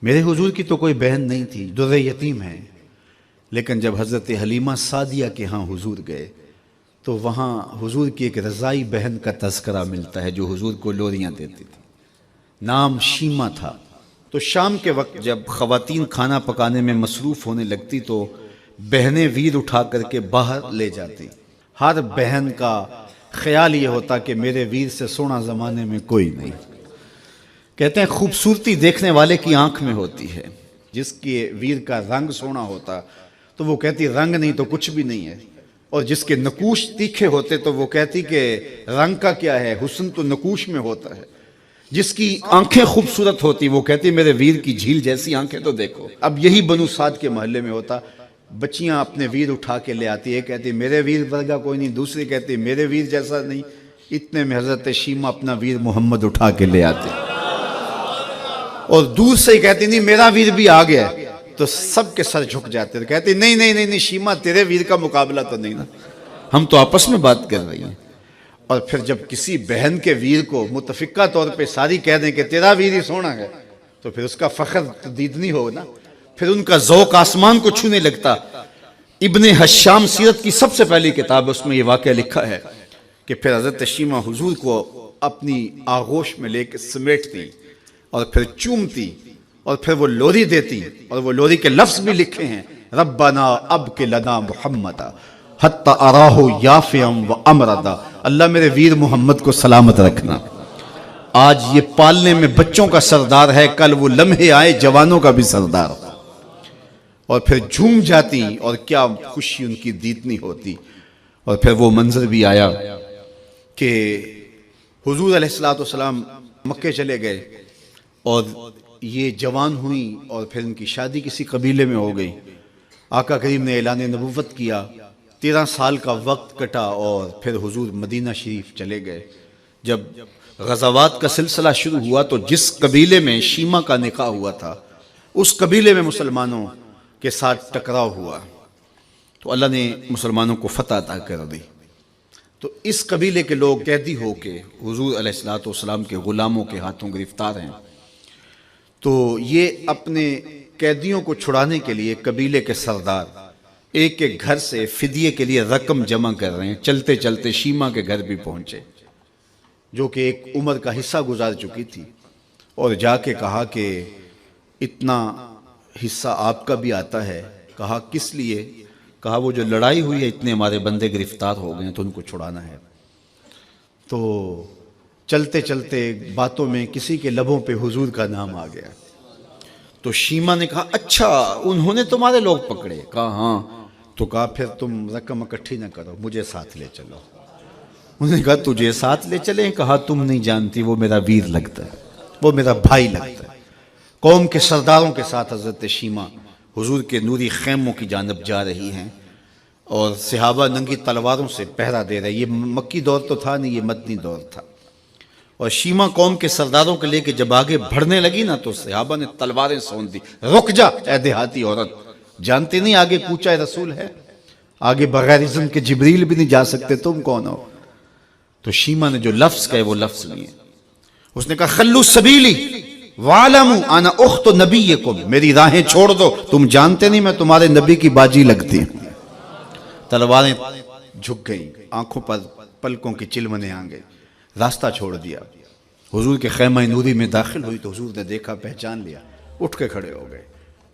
میرے حضور کی تو کوئی بہن نہیں تھی، در یتیم ہے، لیکن جب حضرت حلیمہ سعدیہ کے ہاں حضور گئے تو وہاں حضور کی ایک رضائی بہن کا تذکرہ ملتا ہے جو حضور کو لوریاں دیتی تھی، نام شیمہ تھا۔ تو شام کے وقت جب خواتین کھانا پکانے میں مصروف ہونے لگتی تو بہنیں ویر اٹھا کر کے باہر لے جاتی۔ ہر بہن کا خیال یہ ہوتا کہ میرے ویر سے سونا زمانے میں کوئی نہیں۔ کہتے ہیں خوبصورتی دیکھنے والے کی آنکھ میں ہوتی ہے، جس کے ویر کا رنگ سونا ہوتا تو وہ کہتی رنگ نہیں تو کچھ بھی نہیں ہے، اور جس کے نقوش تیکھے ہوتے تو وہ کہتی کہ رنگ کا کیا ہے، حسن تو نقوش میں ہوتا ہے۔ جس کی آنکھیں خوبصورت ہوتی وہ کہتی میرے ویر کی جھیل جیسی آنکھیں تو دیکھو۔ اب یہی بنو سعد کے محلے میں ہوتا، بچیاں اپنے ویر اٹھا کے لے آتی، ایک کہتی میرے ویر ورگا کوئی نہیں، دوسری کہتی میرے ویر جیسا نہیں۔ اتنے میں حضرت شیمہ اپنا ویر محمد اٹھا کے لے آتے اور دور سے ہی کہتی نہیں میرا ویر بھی آ گیا ہے، تو سب کے سر جھک جاتے، کہتی نہیں نہیں نہیں نہیں شیمہ تیرے ویر کا مقابلہ تو نہیں نا، ہم تو آپس میں بات کر رہی ہیں۔ اور پھر جب کسی بہن کے ویر کو متفقہ طور پہ ساری کہہ دیں کہ تیرا ویر ہی سونا ہے تو پھر اس کا فخر تدیدنی ہو نا، پھر ان کا ذوق آسمان کو چھونے لگتا۔ ابن حشام سیرت کی سب سے پہلی کتاب، اس میں یہ واقعہ لکھا ہے کہ پھر حضرت شیمہ حضور کو اپنی آغوش میں لے کے سمیٹتی اور پھر چومتی اور پھر وہ لوری دیتی، اور وہ لوری کے لفظ بھی لکھے ہیں، ربنا ابق لنا محمدا حتی اراہ یافعا و امردا، اللہ میرے ویر محمد کو سلامت رکھنا۔ آج یہ پالنے میں بچوں کا سردار ہے، کل وہ لمحے آئے جوانوں کا بھی سردار ہو۔ اور پھر جھوم جاتی اور کیا خوشی ان کی دیدنی ہوتی۔ اور پھر وہ منظر بھی آیا کہ حضور علیہ السلام مکے چلے گئے اور یہ جوان ہوئیں اور پھر ان کی شادی کسی قبیلے میں ہو گئی۔ آقا کریم نے اعلان نبوت کیا، 13 سال کا وقت کٹا اور پھر حضور مدینہ شریف چلے گئے۔ جب غزوات کا سلسلہ شروع ہوا تو جس قبیلے میں شیمہ کا نکاح ہوا تھا اس قبیلے میں مسلمانوں کے ساتھ ٹکراؤ ہوا تو اللہ نے مسلمانوں کو فتح عطا کر دی۔ تو اس قبیلے کے لوگ قیدی ہو کے حضور علیہ السلام کے غلاموں کے ہاتھوں گرفتار ہیں۔ تو یہ اپنے قیدیوں کو چھڑانے کے لیے قبیلے کے سردار ایک ایک گھر سے فدیے کے لیے رقم جمع کر رہے ہیں۔ چلتے چلتے شیمہ کے گھر بھی پہنچے جو کہ ایک عمر کا حصہ گزار چکی تھی، اور جا کے کہا کہ اتنا حصہ آپ کا بھی آتا ہے۔ کہا کس لیے؟ کہا وہ جو لڑائی ہوئی ہے اتنے ہمارے بندے گرفتار ہو گئے ہیں تو ان کو چھڑانا ہے۔ تو چلتے چلتے باتوں میں کسی کے لبوں پہ حضور کا نام آ گیا تو شیمہ نے کہا اچھا انہوں نے تمہارے لوگ پکڑے؟ کہا ہاں۔ تو کہا پھر تم رقم اکٹھی نہ کرو، مجھے ساتھ لے چلو۔ انہوں نے کہا تجھے ساتھ لے چلیں؟ کہا تم نہیں جانتی وہ میرا ویر لگتا ہے، وہ میرا بھائی لگتا ہے۔ قوم کے سرداروں کے ساتھ حضرت شیمہ حضور کے نوری خیموں کی جانب جا رہی ہیں اور صحابہ ننگی تلواروں سے پہرا دے رہے۔ یہ مکی دور تو تھا نہیں، یہ مدنی دور تھا۔ اور شیمہ قوم کے سرداروں کے لے کے جب آگے بڑھنے لگی نا تو صحابہ نے تلواریں سونت دی، رک جا اے دیہاتی عورت، جانتے نہیں آگے کوچہ رسول ہے، آگے بغیر اذن کے جبریل بھی نہیں جا سکتے، تم کون ہو؟ تو شیمہ نے جو لفظ کہے وہ لفظ نہیں ہے۔ اس نے کہا خلو سبیلی وَعَلَمُوا أَنَا أُخْتُ نَبِيِّكُمْ، میری راہیں چھوڑ دو، تم جانتے نہیں میں تمہارے نبی کی باجی لگتی ہوں۔ تلواریں جھک گئیں، آنکھوں پر پلکوں کی چلمنے آ گئے، راستہ چھوڑ دیا۔ حضور کے خیمہ نوری میں داخل ہوئی تو حضور نے دیکھا، پہچان لیا، اٹھ کے کھڑے ہو گئے۔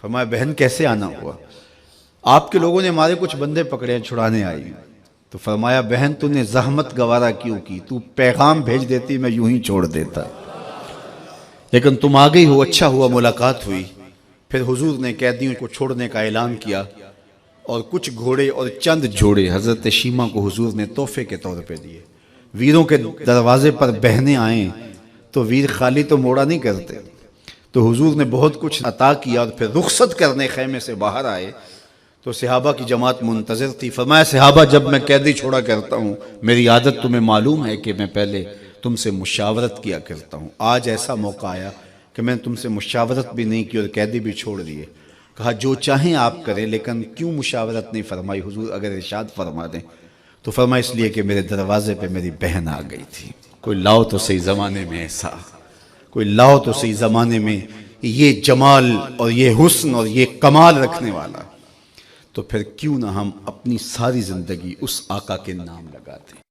فرمایا بہن کیسے آنا ہوا؟ آپ کے لوگوں نے ہمارے کچھ بندے پکڑے ہیں، چھڑانے آئی ہیں۔ تو فرمایا بہن تو نے زحمت گوارا کیوں کی؟ تو پیغام بھیج دیتی میں یوں ہی چھوڑ دیتا، لیکن تم آ گئی ہو، اچھا ہوا ملاقات ہوئی۔ پھر حضور نے قیدیوں کو چھوڑنے کا اعلان کیا اور کچھ گھوڑے اور چند جوڑے حضرت شیمہ کو حضور نے تحفے کے طور پہ دیے۔ ویروں کے دروازے پر بہنیں آئیں تو ویر خالی تو موڑا نہیں کرتے، تو حضور نے بہت کچھ عطا کیا اور پھر رخصت کرنے خیمے سے باہر آئے تو صحابہ کی جماعت منتظر تھی۔ فرمایا صحابہ جب میں قیدی چھوڑا کرتا ہوں میری عادت تمہیں معلوم ہے کہ میں پہلے تم سے مشاورت کیا کرتا ہوں، آج ایسا موقع آیا کہ میں تم سے مشاورت بھی نہیں کی اور قیدی بھی چھوڑ دیے۔ کہا جو چاہیں آپ کریں، لیکن کیوں مشاورت نہیں فرمائی؟ حضور اگر ارشاد فرما دیں تو فرمایا اس لیے کہ میرے دروازے پہ میری بہن آ گئی تھی۔ کوئی لاؤ تو صحیح زمانے میں ایسا، کوئی لاؤ تو صحیح زمانے میں یہ جمال اور یہ حسن اور یہ کمال رکھنے والا، تو پھر کیوں نہ ہم اپنی ساری زندگی اس آقا کے نام لگاتے ہیں۔